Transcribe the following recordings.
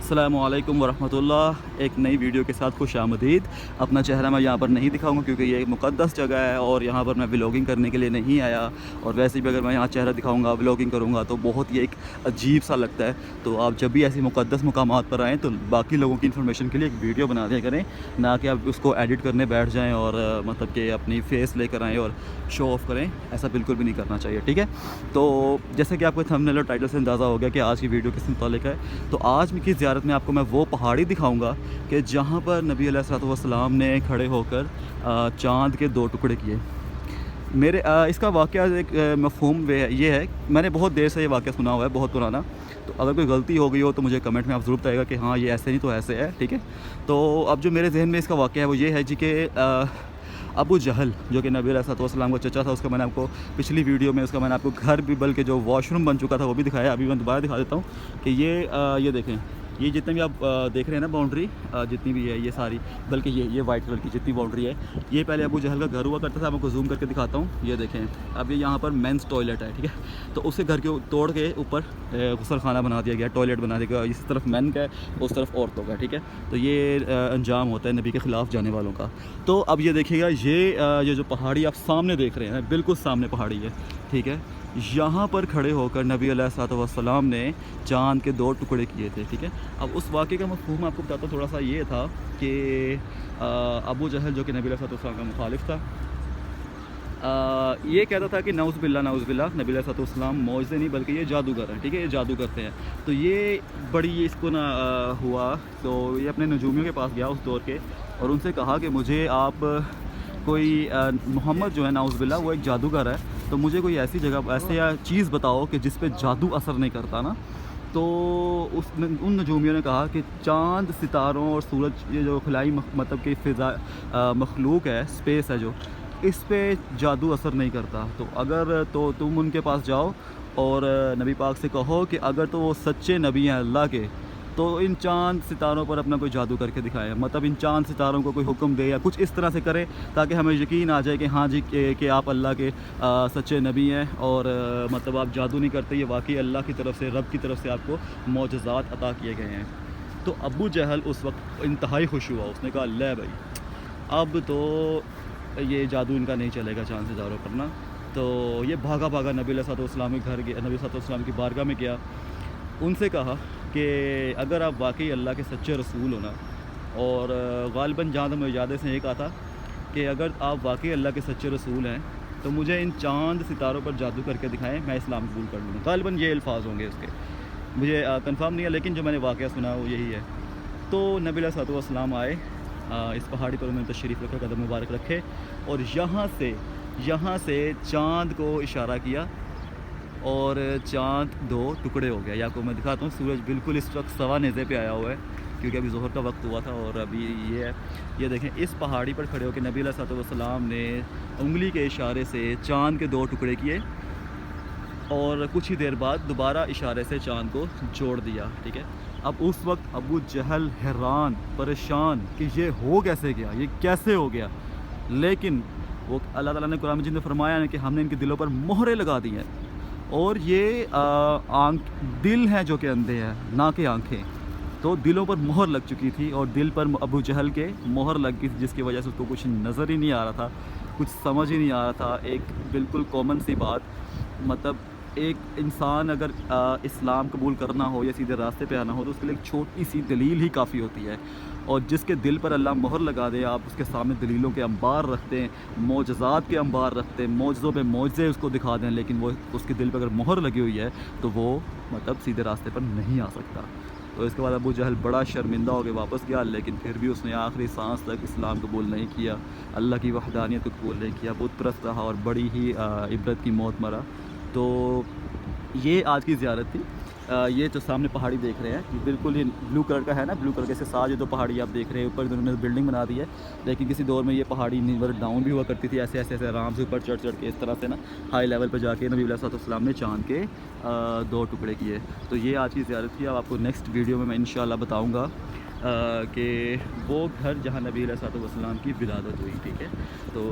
अस्सलाम वालेकुम वरहमतुल्लाह। एक नई वीडियो के साथ खुश आमदीद। अपना चेहरा मैं यहाँ पर नहीं दिखाऊंगा क्योंकि ये एक मुक़द्दस जगह है और यहाँ पर मैं व्लॉगिंग करने के लिए नहीं आया। और वैसे भी अगर मैं यहाँ चेहरा दिखाऊंगा, व्लॉगिंग करूँगा तो बहुत ही एक अजीब सा लगता है। तो आप जब भी ऐसी मुक़द्दस मुकामात पर आएँ तो बाकी लोगों की इन्फॉर्मेशन के लिए एक वीडियो बना दिया करें, ना कि आप उसको एडिट करने बैठ जाएँ और मतलब कि अपनी फ़ेस लेकर आएँ और शो ऑफ़ करें। ऐसा बिल्कुल भी नहीं करना चाहिए, ठीक है। तो जैसे कि आपको थंबनेल और टाइटल से अंदाज़ा हो गया कि आज की वीडियो किस मुतालिक है, तो आज की ज़ियारत में आपको मैं वो पहाड़ी दिखाऊंगा कि जहाँ पर नबी अलैहिस्सलाम ने खड़े होकर चाँद के 2 टुकड़े किए। मेरे इसका वाक़या एक मफ़हूम ये है, मैंने बहुत देर से ये वाक़या सुना हुआ है, बहुत पुराना। तो अगर कोई गलती हो गई हो तो मुझे कमेंट में आप ज़रूर बताइएगा कि हाँ ये ऐसे नहीं तो ऐसे है, ठीक है। तो अब जो मेरे जहन में इसका वाक़या है वो ये है जी कि अबू जहल जो कि नबी अलैहिस्सलाम का चचा था, उसका मैंने आपको पिछली वीडियो में उसका मैंने आपको घर भी बल्कि जो वॉशरूम बन चुका था वो भी दिखाया। अभी मैं दोबारा दिखा देता हूँ कि ये देखें, ये जितने भी आप देख रहे हैं ना बाउंड्री, जितनी भी है ये सारी, बल्कि ये वाइट कलर की जितनी बाउंड्री है, ये पहले अबू जहल का घर हुआ करता था। मैं आपको जूम करके दिखाता हूँ, ये देखें। अब ये यहाँ पर मेंस टॉयलेट है, ठीक है। तो उसके घर के तोड़ के ऊपर गुसल खाना बना दिया गया, टॉयलेट बना दिया गया। इस तरफ मेन का है, उस तरफ औरतों का, ठीक है। तो ये अंजाम होता है नबी के ख़िलाफ़ जाने वालों का। तो अब ये देखिएगा, ये जो पहाड़ी आप सामने देख रहे हैं, बिल्कुल सामने पहाड़ी है, ठीक है। यहाँ पर खड़े होकर नबी अलैहिस्सलाम ने चाँद के 2 टुकड़े किए थे, ठीक है। अब उस वाक़े का मफ़हूम आपको बताता हूँ थोड़ा सा। ये था कि अबू जहल जो कि नबी अलैहिस्सलाम का मुखालिफ था, ये कहता था कि नऊज़ बिल्लाह नबी अलैहिस्सलाम मौजज़े नहीं बल्कि ये जादूगर हैं, ठीक है, ये जादू करते हैं। तो ये बड़ी इसको ना हुआ, तो ये अपने नजूमियों के पास गया उस दौर के और उनसे कहा कि मुझे आप कोई मोहम्मद जो है नऊज़ बिल्लाह वो एक जादूगर है, तो मुझे कोई ऐसी जगह ऐसे या चीज़ बताओ कि जिस पे जादू असर नहीं करता ना। तो उन नजूमियों ने कहा कि चाँद, सितारों और सूरज, ये जो खिलाई मतलब कि फ़िज़ा मखलूक है, स्पेस है जो, इस पे जादू असर नहीं करता। तो अगर तो तुम उनके पास जाओ और नबी पाक से कहो कि अगर तो वो सच्चे नबी हैं अल्लाह के, तो इन चाँद सितारों पर अपना कोई जादू करके दिखाएं। मतलब इन चाँद सितारों को कोई हुक्म दे या कुछ इस तरह से करे ताकि हमें यकीन आ जाए कि हाँ जी कि आप अल्लाह के सच्चे नबी हैं और मतलब आप जादू नहीं करते, ये वाकई अल्लाह की तरफ से, रब की तरफ से आपको मौजज़ात अता किए गए हैं। तो अबू जहल उस वक्त इंतहाई खुश हुआ, उसने कहा ले भाई, अब तो ये जादू इनका नहीं चलेगा चाँद सितारों पर ना। तो ये भागा नबी अलैहिस्सलाम के घर गया, नबी अलैहिस्सलाम की बारगाह में गया, उनसे कहा कि अगर आप वाकई अल्लाह के सच्चे रसूल हो ना, और ग़ालिबन जहाँ तक मुझे याद है ये कहा था कि अगर आप वाकई अल्लाह के सच्चे रसूल हैं तो मुझे इन चाँद सितारों पर जादू करके दिखाएं, मैं इस्लाम कबूल कर लूँगा। ग़ालिबन ये अल्फाज होंगे उसके, मुझे कंफर्म नहीं है, लेकिन जो मैंने वाक़या सुना वो यही है। तो नबी अलैहिस्सलाम आए, इस पहाड़ी पर उन्होंने तशरीफ़ रखा, कदम मुबारक रखे और यहाँ से चाँद को इशारा किया और चाँद 2 टुकड़े हो गया। या आपको मैं दिखाता हूँ, सूरज बिल्कुल इस वक्त सवा नेज़े पे आया हुआ है क्योंकि अभी ज़ोहर का वक्त हुआ था। और अभी ये है, ये देखें, इस पहाड़ी पर खड़े होकर नबी अलैहिस्सलाम ने उंगली के इशारे से चाँद के 2 टुकड़े किए और कुछ ही देर बाद दोबारा इशारे से चाँद को जोड़ दिया, ठीक है। अब उस वक्त अबू जहल हैरान, परेशान कि ये हो कैसे गया, ये कैसे हो गया। लेकिन वो अल्लाह ताला ने कुरान मजीद में फरमाया है कि हमने इनके दिलों पर मोहरें लगा दी हैं और ये दिल हैं जो कि अंधे हैं, ना कि आँखें। तो दिलों पर मोहर लग चुकी थी और दिल पर अबू जहल के मोहर लग गई, जिसकी वजह से उसको कुछ नज़र ही नहीं आ रहा था, कुछ समझ ही नहीं आ रहा था। एक बिल्कुल कॉमन सी बात, मतलब एक इंसान अगर इस्लाम कबूल करना हो या सीधे रास्ते पे आना हो तो उसके लिए एक छोटी सी दलील ही काफ़ी होती है। और जिसके दिल पर अल्लाह मोहर लगा दे, आप उसके सामने दलीलों के अंबार रखते हैं, मौजज़ात के अंबार रखते हैं, मौजज़ों पे मौजज़े उसको दिखा दें, लेकिन वो उसके दिल पर अगर मोहर लगी हुई है तो वो मतलब सीधे रास्ते पर नहीं आ सकता। तो इसके बाद अबू जहल बड़ा शर्मिंदा होकर वापस गया, लेकिन फिर भी उसने आखिरी सांस तक इस्लाम कबूल नहीं किया, अल्लाह की वहदानियत को कबूल नहीं किया, बुत परस्त रहा और बड़ी ही इबरत की मौत मरा। तो ये आज की ज़ियारत थी। ये जो सामने पहाड़ी देख रहे हैं, ये बिल्कुल ये ब्लू कलर का है ना, ब्लू कलर के साथ ये 2 पहाड़ी आप देख रहे हैं, ऊपर उन्होंने बिल्डिंग बना दी है। लेकिन किसी दौर में ये पहाड़ी नीवर डाउन भी हुआ करती थी, ऐसे आराम से ऊपर चढ़ के इस तरह से ना हाई लेवल पर जाके नबी अलैहिस्सलाम ने चाँद के 2 टुकड़े किए। तो ये आज की ज़ियारत थी। अब आपको नेक्स्ट वीडियो में मैं इंशाअल्लाह बताऊँगा کہ وہ گھر جہاں نبی علیہ الصلوۃ والسلام کی ولادت ہوئی، ٹھیک ہے. تو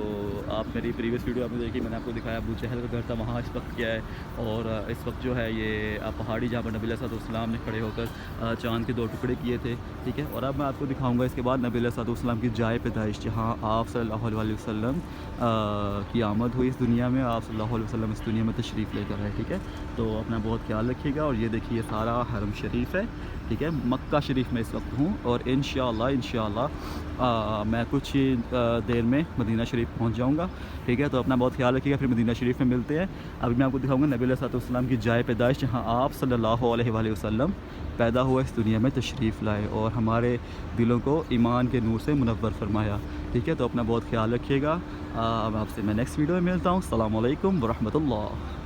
آپ میری پریویس ویڈیو آپ نے دیکھی، میں نے آپ کو دکھایا ابو جہل کا گھر تھا وہاں اس وقت کیا ہے. اور اس وقت جو ہے یہ پہاڑی جہاں پر نبی علیہ الصلوۃ والسلام نے کھڑے ہو کر چاند کے 2 ٹکڑے کیے تھے، ٹھیک ہے. اور اب میں آپ کو دکھاؤں گا اس کے بعد نبی علیہ الصلوۃ والسلام کی جائے پیدائش، جہاں آپ صلی اللہ علیہ وسلم کی آمد ہوئی اس دنیا میں. آپ صلی اللہ علیہ وسلم اس دنیا میں تشریف لے کر آئے، ٹھیک ہے. تو اپنا بہت خیال رکھیے گا. اور یہ دیکھیے سارا حرم شریف ہے، ٹھیک ہے. مکہ شریف میں اس وقت ہوں، اور انشاءاللہ میں کچھ دیر میں مدینہ شریف پہنچ جاؤں گا، ٹھیک ہے. تو اپنا بہت خیال رکھیے گا، پھر مدینہ شریف میں ملتے ہیں. ابھی میں آپ کو دکھاؤں گا نبی علیہ الصلوۃ والسلام کی جائے پیدائش، جہاں آپ صلی اللہ علیہ وآلہ وسلم پیدا ہوا اس دنیا میں تشریف لائے اور ہمارے دلوں کو ایمان کے نور سے منور فرمایا، ٹھیک ہے. تو اپنا بہت خیال رکھیے گا. آپ سے میں نیکسٹ ویڈیو میں ملتا ہوں. السلام علیکم ورحمۃ اللہ.